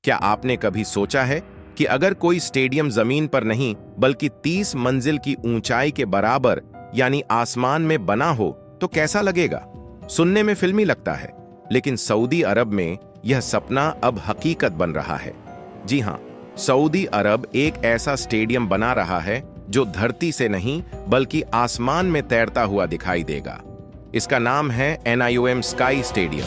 क्या आपने कभी सोचा है कि अगर कोई स्टेडियम जमीन पर नहीं बल्कि 30 मंजिल की ऊंचाई के बराबर यानी आसमान में बना हो तो कैसा लगेगा? सुनने में फिल्मी लगता है, लेकिन सऊदी अरब में यह सपना अब हकीकत बन रहा है। जी हां, सऊदी अरब एक ऐसा स्टेडियम बना रहा है जो धरती से नहीं बल्कि आसमान में तैरता हुआ दिखाई देगा। इसका नाम है NIOM स्काई स्टेडियम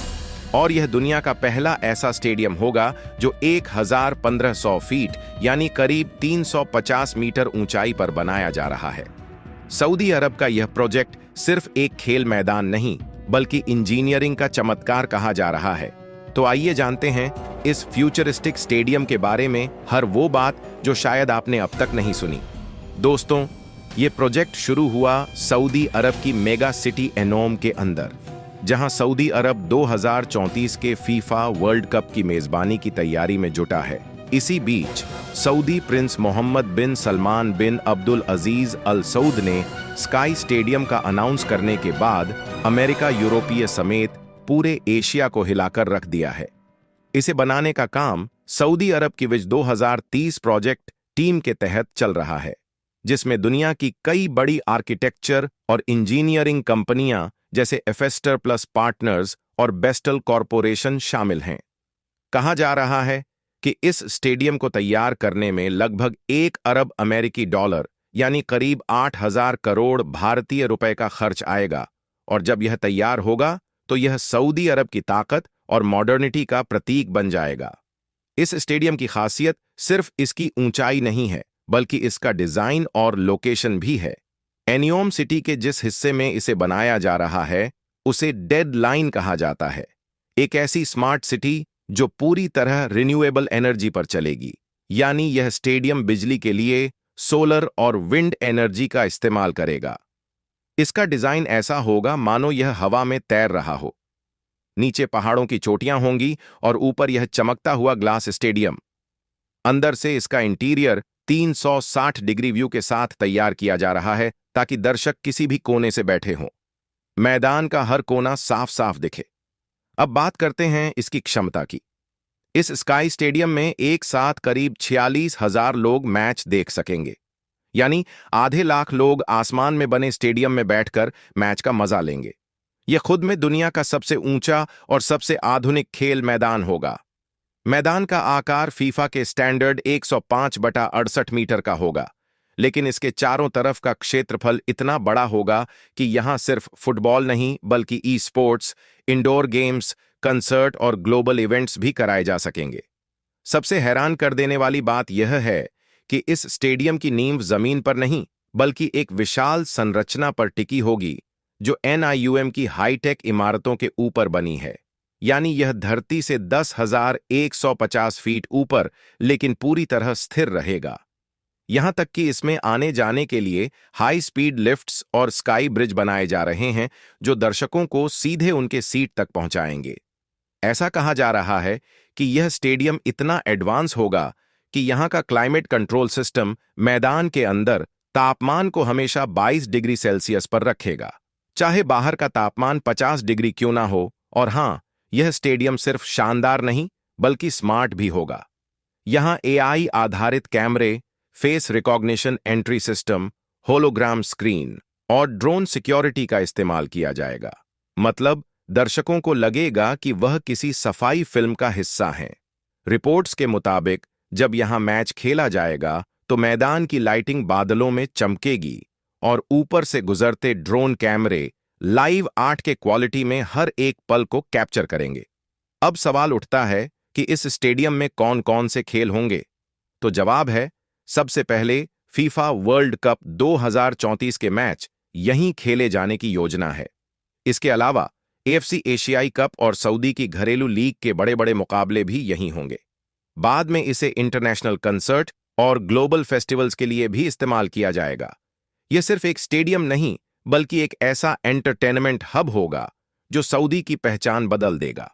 और यह दुनिया का पहला ऐसा स्टेडियम होगा जो 1500 फीट यानी करीब 350 मीटर ऊंचाई पर बनाया जा रहा है। सऊदी अरब का यह प्रोजेक्ट सिर्फ एक खेल मैदान नहीं बल्कि इंजीनियरिंग का चमत्कार कहा जा रहा है। तो आइए जानते हैं इस फ्यूचरिस्टिक स्टेडियम के बारे में हर वो बात जो शायद आपने अब तक नहीं सुनी। दोस्तों, ये प्रोजेक्ट शुरू हुआ सऊदी अरब की मेगा सिटी एनोम के अंदर, जहां सऊदी अरब 2034 के फीफा वर्ल्ड कप की मेजबानी की तैयारी में जुटा है। इसी बीच सऊदी प्रिंस मोहम्मद बिन सलमान बिन अब्दुल अजीज अल सऊद ने स्काई स्टेडियम का अनाउंस करने के बाद अमेरिका, यूरोपीय समेत पूरे एशिया को हिलाकर रख दिया है। इसे बनाने का काम सऊदी अरब की विज 2030 प्रोजेक्ट टीम के तहत चल रहा है, जिसमें दुनिया की कई बड़ी आर्किटेक्चर और इंजीनियरिंग कंपनियां जैसे एफेस्टर प्लस पार्टनर्स और बेस्टल कॉरपोरेशन शामिल हैं। कहा जा रहा है कि इस स्टेडियम को तैयार करने में लगभग 1 अरब अमेरिकी डॉलर यानी करीब 8,000 करोड़ भारतीय रुपए का खर्च आएगा, और जब यह तैयार होगा तो यह सऊदी अरब की ताकत और मॉडर्निटी का प्रतीक बन जाएगा। इस स्टेडियम की खासियत सिर्फ इसकी ऊंचाई नहीं है बल्कि इसका डिजाइन और लोकेशन भी है। एनियोम सिटी के जिस हिस्से में इसे बनाया जा रहा है उसे डेड लाइन कहा जाता है, एक ऐसी स्मार्ट सिटी जो पूरी तरह रिन्यूएबल एनर्जी पर चलेगी। यानी यह स्टेडियम बिजली के लिए सोलर और विंड एनर्जी का इस्तेमाल करेगा। इसका डिजाइन ऐसा होगा मानो यह हवा में तैर रहा हो। नीचे पहाड़ों की चोटियां होंगी और ऊपर यह चमकता हुआ ग्लास स्टेडियम। अंदर से इसका इंटीरियर 360 डिग्री व्यू के साथ तैयार किया जा रहा है ताकि दर्शक किसी भी कोने से बैठे हों। मैदान का हर कोना साफ साफ दिखे। अब बात करते हैं इसकी क्षमता की। इस स्काई स्टेडियम में एक साथ करीब 46,000 लोग मैच देख सकेंगे, यानी आधे लाख लोग आसमान में बने स्टेडियम में बैठकर मैच का मजा लेंगे। यह खुद में दुनिया का सबसे ऊंचा और सबसे आधुनिक खेल मैदान होगा। मैदान का आकार फीफा के स्टैंडर्ड 105/68 मीटर का होगा, लेकिन इसके चारों तरफ का क्षेत्रफल इतना बड़ा होगा कि यहां सिर्फ फुटबॉल नहीं बल्कि e sports, indoor games, concert और ग्लोबल इवेंट्स भी कराए जा सकेंगे। सबसे हैरान कर देने वाली बात यह है कि इस स्टेडियम की नींव जमीन पर नहीं बल्कि एक विशाल संरचना पर टिकी होगी जो NIOM की हाईटेक इमारतों के ऊपर बनी है। यानी यह धरती से 10,150 फीट ऊपर लेकिन पूरी तरह स्थिर रहेगा। यहां तक कि इसमें आने जाने के लिए हाई स्पीड लिफ्ट्स और स्काई ब्रिज बनाए जा रहे हैं जो दर्शकों को सीधे उनके सीट तक पहुंचाएंगे। ऐसा कहा जा रहा है कि यह स्टेडियम इतना एडवांस होगा कि यहां का क्लाइमेट कंट्रोल सिस्टम मैदान के अंदर तापमान को हमेशा 22 डिग्री सेल्सियस पर रखेगा, चाहे बाहर का तापमान 50 डिग्री क्यों ना हो। और हां, यह स्टेडियम सिर्फ शानदार नहीं बल्कि स्मार्ट भी होगा। यहां AI आधारित कैमरे, face recognition entry system, hologram screen और ड्रोन सिक्योरिटी का इस्तेमाल किया जाएगा। मतलब दर्शकों को लगेगा कि वह किसी सफाई फिल्म का हिस्सा हैं। रिपोर्ट्स के मुताबिक जब यहां मैच खेला जाएगा तो मैदान की लाइटिंग बादलों में चमकेगी और ऊपर से गुजरते ड्रोन कैमरे लाइव 8K क्वालिटी में हर एक पल को कैप्चर करेंगे। अब सवाल उठता है कि इस स्टेडियम में कौन कौन से खेल होंगे? तो जवाब है, सबसे पहले फीफा वर्ल्ड कप 2034 के मैच यहीं खेले जाने की योजना है। इसके अलावा AFC एशियाई कप और सऊदी की घरेलू लीग के बड़े बड़े मुकाबले भी यहीं होंगे। बाद में इसे इंटरनेशनल कंसर्ट और ग्लोबल फेस्टिवल्स के लिए भी इस्तेमाल किया जाएगा। यह सिर्फ एक स्टेडियम नहीं बल्कि एक ऐसा एंटरटेनमेंट हब होगा जो सऊदी की पहचान बदल देगा।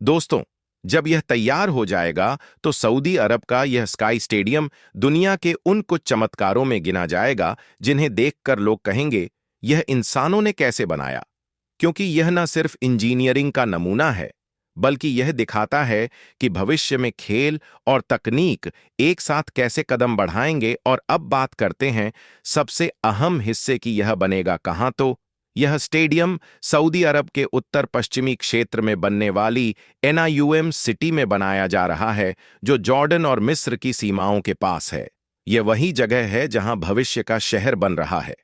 दोस्तों, जब यह तैयार हो जाएगा तो सऊदी अरब का यह स्काई स्टेडियम दुनिया के उन कुछ चमत्कारों में गिना जाएगा जिन्हें देखकर लोग कहेंगे, यह इंसानों ने कैसे बनाया? क्योंकि यह न सिर्फ इंजीनियरिंग का नमूना है बल्कि यह दिखाता है कि भविष्य में खेल और तकनीक एक साथ कैसे कदम बढ़ाएंगे। और अब बात करते हैं सबसे अहम हिस्से की, यह बनेगा कहाँ। तो यह स्टेडियम सऊदी अरब के उत्तर पश्चिमी क्षेत्र में बनने वाली एनआईयूएम सिटी में बनाया जा रहा है, जो जॉर्डन और मिस्र की सीमाओं के पास है। यह वही जगह है जहां भविष्य का शहर बन रहा है,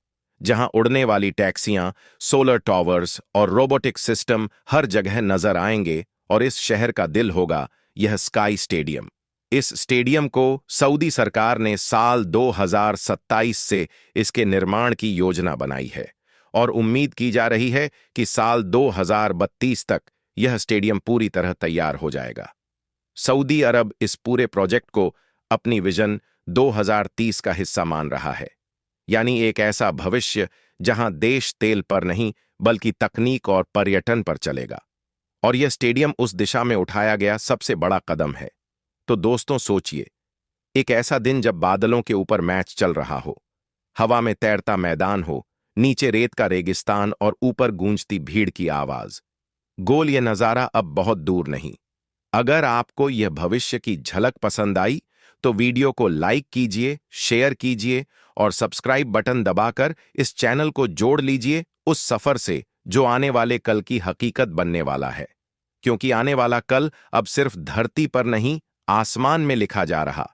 जहां उड़ने वाली टैक्सियां, सोलर टॉवर्स और रोबोटिक सिस्टम हर जगह नजर आएंगे। और इस शहर का दिल होगा यह स्काई स्टेडियम। इस स्टेडियम को सऊदी सरकार ने साल 2027 से इसके निर्माण की योजना बनाई है और उम्मीद की जा रही है कि साल 2032 तक यह स्टेडियम पूरी तरह तैयार हो जाएगा। सऊदी अरब इस पूरे प्रोजेक्ट को अपनी विजन 2030 का हिस्सा मान रहा है, यानी एक ऐसा भविष्य जहां देश तेल पर नहीं बल्कि तकनीक और पर्यटन पर चलेगा। और यह स्टेडियम उस दिशा में उठाया गया सबसे बड़ा कदम है। तो दोस्तों सोचिए, एक ऐसा दिन जब बादलों के ऊपर मैच चल रहा हो, हवा में तैरता मैदान हो, नीचे रेत का रेगिस्तान और ऊपर गूंजती भीड़ की आवाज। गोल यह नजारा अब बहुत दूर नहीं। अगर आपको यह भविष्य की झलक पसंद आई तो वीडियो को लाइक कीजिए, शेयर कीजिए और सब्सक्राइब बटन दबाकर इस चैनल को जोड़ लीजिए उस सफर से जो आने वाले कल की हकीकत बनने वाला है। क्योंकि आने वाला कल अब सिर्फ धरती पर नहीं, आसमान में लिखा जा रहा।